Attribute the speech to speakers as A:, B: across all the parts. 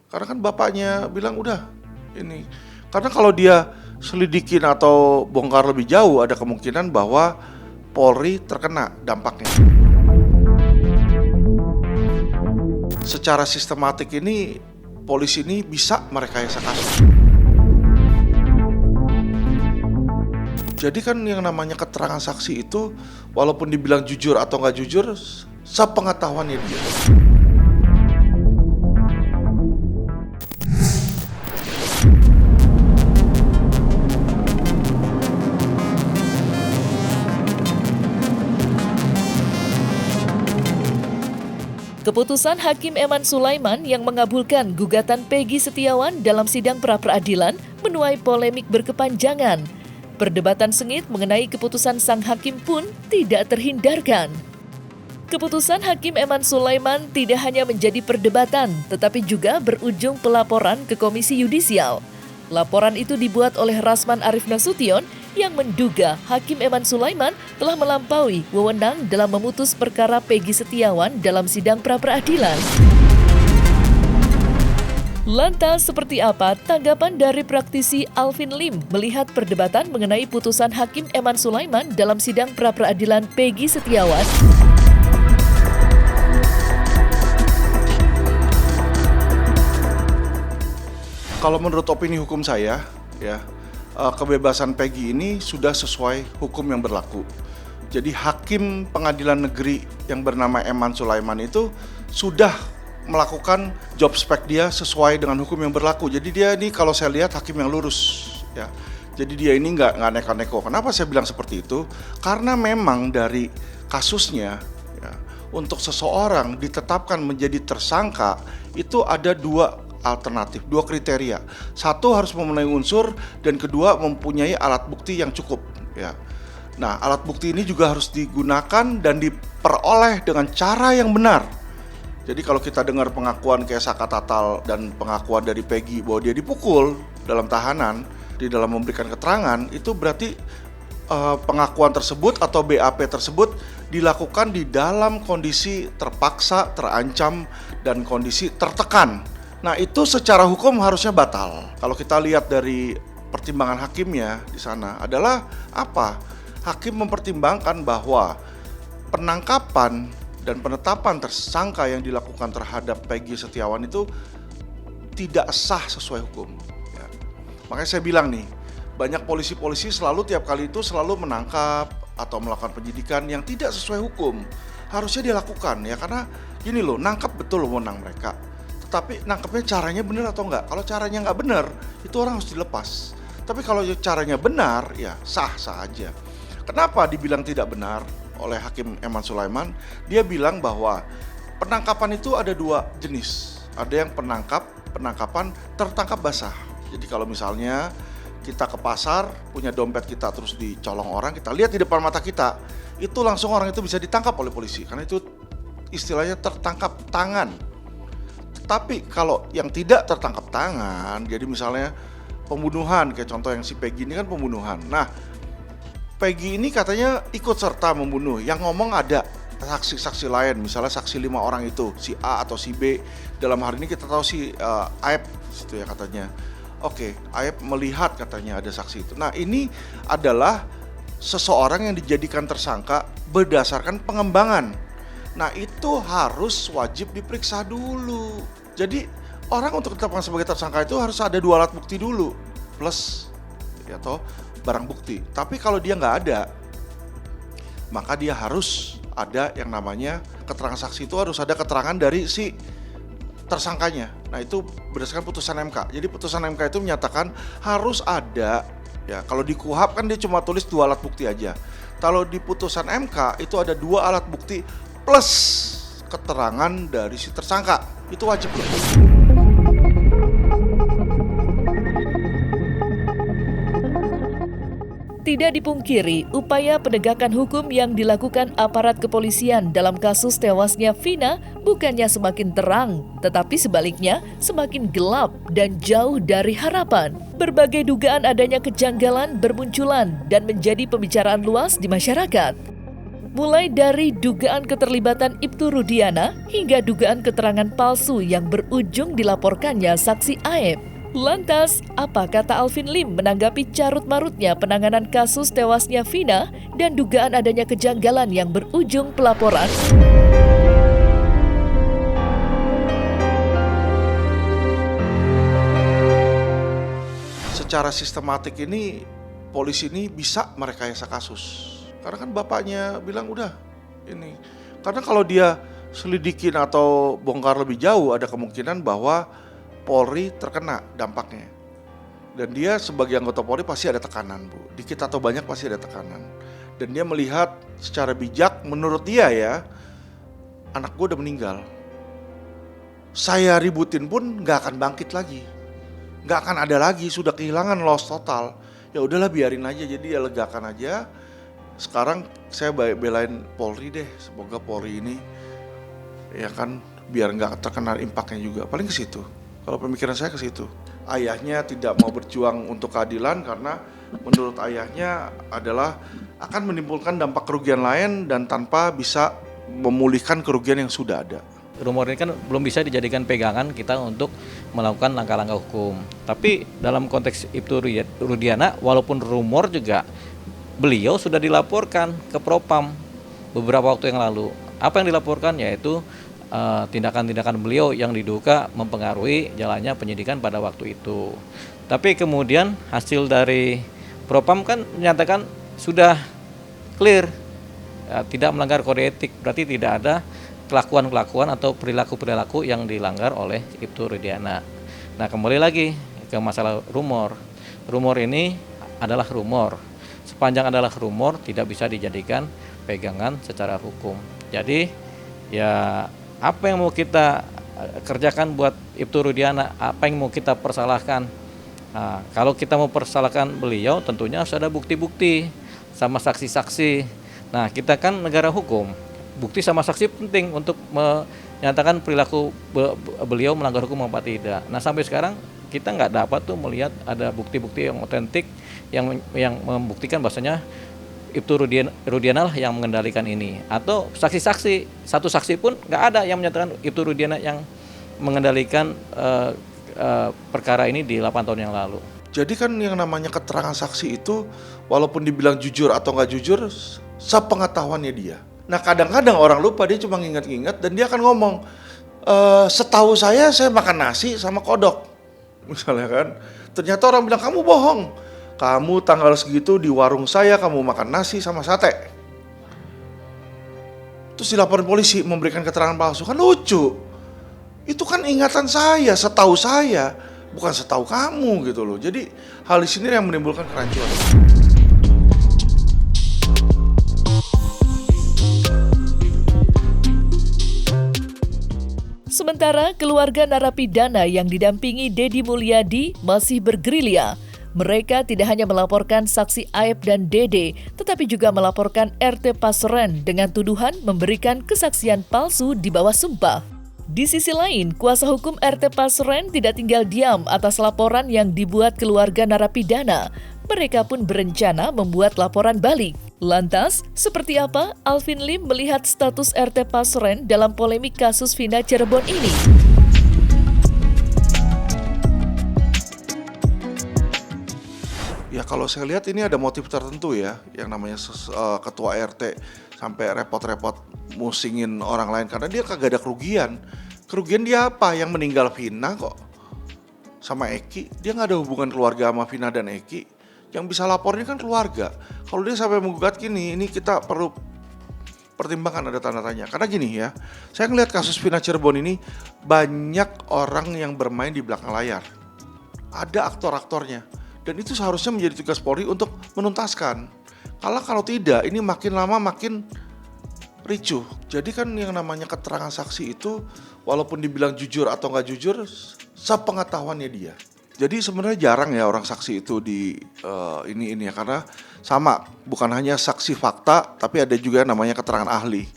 A: Karena kan bapaknya bilang udah ini. Karena kalau dia selidikin atau bongkar lebih jauh, ada kemungkinan bahwa Polri terkena dampaknya. Secara sistematik ini polisi ini bisa merekayasa kasus. Jadi kan yang namanya keterangan saksi itu walaupun dibilang jujur atau nggak jujur, sepengetahuannya dia.
B: Keputusan Hakim Eman Sulaiman yang mengabulkan gugatan Peggy Setiawan dalam sidang pra-peradilan menuai polemik berkepanjangan. Perdebatan sengit mengenai keputusan sang hakim pun tidak terhindarkan. Keputusan Hakim Eman Sulaiman tidak hanya menjadi perdebatan, tetapi juga berujung pelaporan ke Komisi Yudisial. Laporan itu dibuat oleh Rasman Arif Nasution yang menduga Hakim Eman Sulaiman telah melampaui wewenang dalam memutus perkara Peggy Setiawan dalam sidang pra-peradilan. Lantas seperti apa tanggapan dari praktisi Alvin Lim melihat perdebatan mengenai putusan Hakim Eman Sulaiman dalam sidang pra-peradilan Peggy Setiawan?
A: Kalau menurut opini hukum saya, ya, kebebasan Peggy ini sudah sesuai hukum yang berlaku. Jadi hakim pengadilan negeri yang bernama Eman Sulaiman itu sudah melakukan job spek dia sesuai dengan hukum yang berlaku. Jadi dia ini kalau saya lihat hakim yang lurus, ya. Jadi dia ini nggak neko-neko. Kenapa saya bilang seperti itu? Karena memang dari kasusnya, ya, untuk seseorang ditetapkan menjadi tersangka itu ada dua alternatif, dua kriteria. Satu harus memenuhi unsur dan kedua mempunyai alat bukti yang cukup, ya. Nah, alat bukti ini juga harus digunakan dan diperoleh dengan cara yang benar. Jadi kalau kita dengar pengakuan kayak Saka Tatal dan pengakuan dari Peggy bahwa dia dipukul dalam tahanan di dalam memberikan keterangan, itu berarti pengakuan tersebut atau BAP tersebut dilakukan di dalam kondisi terpaksa, terancam dan kondisi tertekan. Nah, itu secara hukum harusnya batal. Kalau kita lihat dari pertimbangan hakimnya di sana adalah apa? Hakim mempertimbangkan bahwa penangkapan dan penetapan tersangka yang dilakukan terhadap Peggy Setiawan itu tidak sah sesuai hukum. Ya. Makanya saya bilang nih, banyak polisi-polisi selalu tiap kali itu selalu menangkap atau melakukan penyidikan yang tidak sesuai hukum. Harusnya dilakukan ya, karena gini loh, nangkap betul wewenang mereka. Tapi nangkepnya caranya benar atau enggak? Kalau caranya enggak benar, itu orang harus dilepas. Tapi kalau caranya benar, ya sah-sah aja. Kenapa dibilang tidak benar oleh Hakim Eman Sulaiman? Dia bilang bahwa penangkapan itu ada dua jenis. Ada yang penangkapan tertangkap basah. Jadi kalau misalnya kita ke pasar, punya dompet kita terus dicolong orang, kita lihat di depan mata kita, itu langsung orang itu bisa ditangkap oleh polisi. Karena itu istilahnya tertangkap tangan. Tapi kalau yang tidak tertangkap tangan, jadi misalnya pembunuhan, kayak contoh yang si Peggy ini kan pembunuhan. Nah, Peggy ini katanya ikut serta membunuh. Yang ngomong ada saksi-saksi lain, misalnya saksi 5 orang itu, si A atau si B. Dalam hari ini kita tahu si Aep, situ ya katanya. Oke, Aep melihat katanya ada saksi itu. Nah, ini adalah seseorang yang dijadikan tersangka berdasarkan pengembangan. Nah, itu harus wajib diperiksa dulu. Jadi orang untuk ditetapkan sebagai tersangka itu harus ada dua alat bukti dulu plus ya toh barang bukti. Tapi kalau dia nggak ada, maka dia harus ada yang namanya keterangan saksi. Itu harus ada keterangan dari si tersangkanya. Nah, itu berdasarkan putusan MK. Jadi putusan MK itu menyatakan harus ada, ya kalau di KUHP kan dia cuma tulis dua alat bukti aja. Kalau di putusan MK itu ada dua alat bukti plus keterangan dari si tersangka. Itu wajib loh.
B: Tidak dipungkiri, upaya penegakan hukum yang dilakukan aparat kepolisian dalam kasus tewasnya Vina bukannya semakin terang, tetapi sebaliknya semakin gelap dan jauh dari harapan. Berbagai dugaan adanya kejanggalan bermunculan dan menjadi pembicaraan luas di masyarakat. mulai dari dugaan keterlibatan Ibtu Rudiana hingga dugaan keterangan palsu yang berujung dilaporkannya saksi Aep. Lantas, apa kata Alvin Lim menanggapi carut-marutnya penanganan kasus tewasnya Vina dan dugaan adanya kejanggalan yang berujung pelaporan?
A: Secara sistematik ini polisi ini bisa merekayasa kasus. Karena kan bapaknya bilang udah ini. Karena kalau dia selidikin atau bongkar lebih jauh ada kemungkinan bahwa Polri terkena dampaknya. Dan dia sebagai anggota Polri pasti ada tekanan, Bu. Dikit atau banyak pasti ada tekanan. Dan dia melihat secara bijak, menurut dia ya, anak gue udah meninggal. Saya ributin pun gak akan bangkit lagi. Gak akan ada lagi, sudah kehilangan loss total. Ya udahlah biarin aja, jadi ya legakan aja. Sekarang saya belain Polri deh, semoga Polri ini ya kan biar nggak terkena impactnya juga. Paling ke situ. Kalau pemikiran saya ke situ. Ayahnya tidak mau berjuang untuk keadilan karena menurut ayahnya adalah akan menimbulkan dampak kerugian lain dan tanpa bisa memulihkan kerugian yang sudah ada.
C: Rumor ini kan belum bisa dijadikan pegangan kita untuk melakukan langkah-langkah hukum. Tapi dalam konteks Ibtu Rudiana, walaupun rumor juga beliau sudah dilaporkan ke Propam beberapa waktu yang lalu. Apa yang dilaporkan yaitu tindakan-tindakan beliau yang diduga mempengaruhi jalannya penyidikan pada waktu itu. Tapi kemudian hasil dari Propam kan menyatakan sudah clear, tidak melanggar kode etik, berarti tidak ada kelakuan-kelakuan atau perilaku-perilaku yang dilanggar oleh Ibtu Rudiana. Nah, kembali lagi ke masalah rumor. Rumor ini adalah rumor. Sepanjang adalah rumor, tidak bisa dijadikan pegangan secara hukum. Jadi, ya apa yang mau kita kerjakan buat Ibtu Rudiana, apa yang mau kita persalahkan. Nah, kalau kita mau persalahkan beliau, tentunya harus ada bukti-bukti sama saksi-saksi. Nah, kita kan negara hukum. Bukti sama saksi penting untuk menyatakan perilaku beliau melanggar hukum apa tidak. Nah, sampai sekarang kita nggak dapat tuh melihat ada bukti-bukti yang otentik yang membuktikan bahwasanya Ibtu Rudiana lah yang mengendalikan ini. Atau saksi-saksi, satu saksi pun nggak ada yang menyatakan Ibtu Rudiana yang mengendalikan perkara ini di 8 tahun yang lalu.
A: Jadi kan yang namanya keterangan saksi itu walaupun dibilang jujur atau nggak jujur, sepengetahuannya dia. Nah kadang-kadang orang lupa, dia cuma nginget-nginget dan dia akan ngomong, setahu saya makan nasi sama kodok. Misalnya kan, ternyata orang bilang kamu bohong. Kamu tanggal segitu di warung saya kamu makan nasi sama sate. Terus dilaporin polisi memberikan keterangan palsu, kan lucu. Itu kan ingatan saya, setahu saya, bukan setahu kamu gitu loh. Jadi hal di sini yang menimbulkan kerancuan.
B: Sementara keluarga narapidana yang didampingi Deddy Mulyadi masih bergerilya. Mereka tidak hanya melaporkan saksi Aep dan Dede, tetapi juga melaporkan RT Pasuruan dengan tuduhan memberikan kesaksian palsu di bawah sumpah. Di sisi lain, kuasa hukum RT Pasuruan tidak tinggal diam atas laporan yang dibuat keluarga narapidana. Mereka pun berencana membuat laporan balik. Lantas, seperti apa Alvin Lim melihat status RT Pasuruan dalam polemik kasus Vina Cirebon ini?
A: Ya kalau saya lihat ini ada motif tertentu ya, yang namanya ketua RT sampai repot-repot musingin orang lain karena dia kagak ada kerugian. Kerugian dia apa? Yang meninggal Vina kok sama Eki, dia nggak ada hubungan keluarga sama Vina dan Eki. Yang bisa lapornya kan keluarga. Kalau dia sampai menggugat gini, ini kita perlu pertimbangkan, ada tanda tanya. Karena gini ya, saya ngelihat kasus Vina Cirebon ini banyak orang yang bermain di belakang layar. Ada aktor-aktornya. Dan itu seharusnya menjadi tugas Polri untuk menuntaskan. Kalau tidak, ini makin lama makin ricuh. Jadi kan yang namanya keterangan saksi itu, walaupun dibilang jujur atau nggak jujur, sepengetahuannya dia. Jadi sebenarnya jarang ya orang saksi itu di ini ya, karena sama, bukan hanya saksi fakta, tapi ada juga namanya keterangan ahli.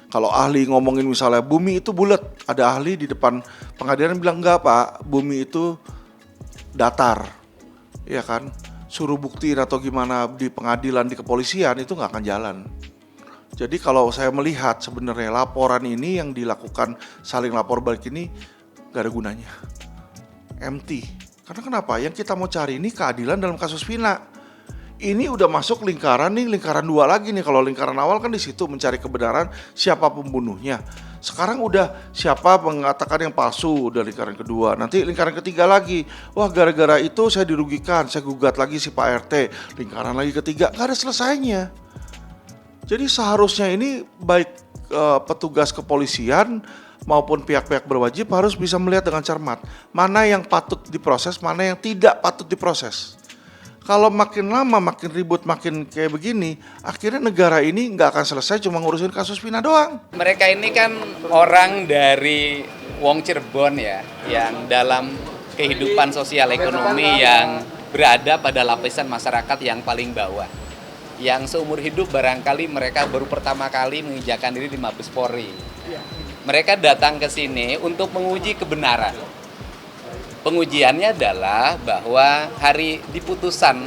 A: Kalau ahli ngomongin misalnya bumi itu bulat, ada ahli di depan pengadilan bilang enggak Pak, bumi itu datar, ya kan? Suruh buktiin atau gimana di pengadilan, di kepolisian itu nggak akan jalan. Jadi kalau saya melihat sebenarnya laporan ini yang dilakukan saling lapor balik ini gak ada gunanya. Empty. Karena kenapa? Yang kita mau cari ini keadilan dalam kasus Vina. Ini udah masuk lingkaran 2 lagi nih. Kalau lingkaran awal kan di situ mencari kebenaran siapa pembunuhnya. Sekarang udah siapa mengatakan yang palsu, udah lingkaran kedua. Nanti lingkaran ketiga lagi. Wah, gara-gara itu saya dirugikan, saya gugat lagi si Pak RT. Lingkaran lagi ketiga, gak ada selesainya. Jadi seharusnya ini baik petugas kepolisian maupun pihak-pihak berwajib harus bisa melihat dengan cermat mana yang patut diproses, mana yang tidak patut diproses. Kalau makin lama, makin ribut, makin kayak begini, akhirnya negara ini nggak akan selesai cuma ngurusin kasus Vina doang.
D: Mereka ini kan orang dari Wong Cirebon ya, yang dalam kehidupan sosial ekonomi yang berada pada lapisan masyarakat yang paling bawah. Yang seumur hidup barangkali mereka baru pertama kali menginjakan diri di Mabes Polri. Mereka datang ke sini untuk menguji kebenaran. Pengujiannya adalah bahwa hari di putusan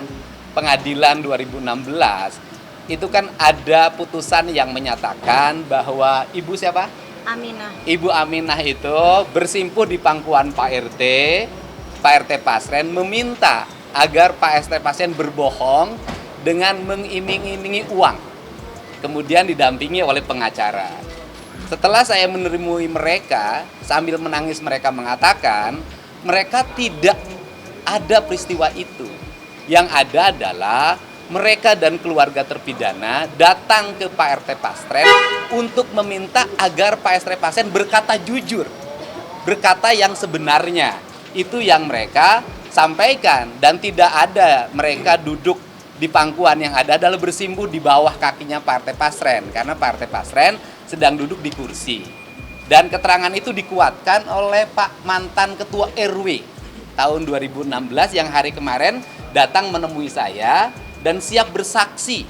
D: pengadilan 2016 itu kan ada putusan yang menyatakan bahwa Ibu siapa?
E: Aminah.
D: Ibu Aminah itu bersimpuh di pangkuan Pak RT Pasren meminta agar Pak RT Pasren berbohong dengan mengiming-imingi uang, kemudian didampingi oleh pengacara. Setelah saya menemui mereka, sambil menangis mereka mengatakan, mereka tidak ada peristiwa itu. Yang ada adalah mereka dan keluarga terpidana datang ke Pak RT Pasren untuk meminta agar Pak RT Pasren berkata jujur, berkata yang sebenarnya. Itu yang mereka sampaikan, dan tidak ada mereka duduk di pangkuan, yang ada adalah bersimpuh di bawah kakinya Pak RT Pasren, karena Pak RT Pasren sedang duduk di kursi. Dan keterangan itu dikuatkan oleh Pak mantan ketua RW tahun 2016 yang hari kemarin datang menemui saya dan siap bersaksi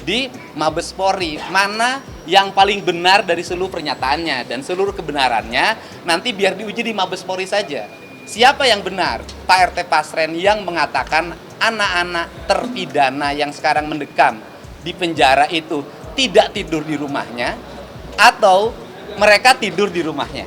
D: di Mabes Polri mana yang paling benar dari seluruh pernyataannya, dan seluruh kebenarannya nanti biar diuji di Mabes Polri saja. Siapa yang benar? Pak RT Pasren yang mengatakan anak-anak terpidana yang sekarang mendekam di penjara itu tidak tidur di rumahnya, atau mereka tidur di rumahnya.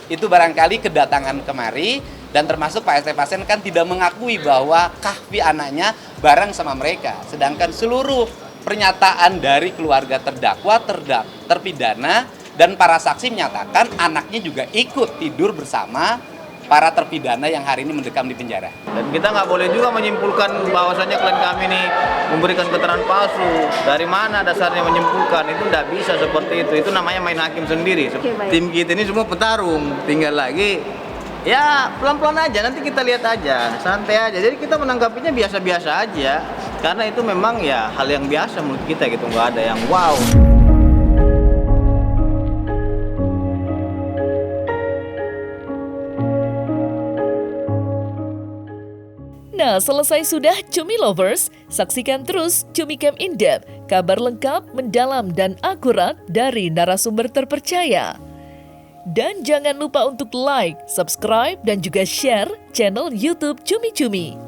D: Itu barangkali kedatangan kemari, dan termasuk Pak RT Pasren kan tidak mengakui bahwa Kahfi anaknya bareng sama mereka. Sedangkan seluruh pernyataan dari keluarga terdakwa, terpidana, dan para saksi menyatakan anaknya juga ikut tidur bersama para terpidana yang hari ini mendekam di penjara.
F: Dan kita nggak boleh juga menyimpulkan bahwasannya klien kami ini memberikan keterangan palsu. Dari mana dasarnya menyimpulkan? Itu tidak bisa seperti itu. Itu namanya main hakim sendiri. Tim kita ini semua petarung. Tinggal lagi, ya pelan-pelan aja. Nanti kita lihat aja, santai aja. Jadi kita menanggapinya biasa-biasa aja. Karena itu memang ya hal yang biasa menurut kita gitu. Nggak ada yang wow.
B: Nah, selesai sudah Cumi Lovers, saksikan terus Cumi Camp In-Depth, kabar lengkap, mendalam, dan akurat dari narasumber terpercaya. Dan jangan lupa untuk like, subscribe, dan juga share channel YouTube Cumi Cumi.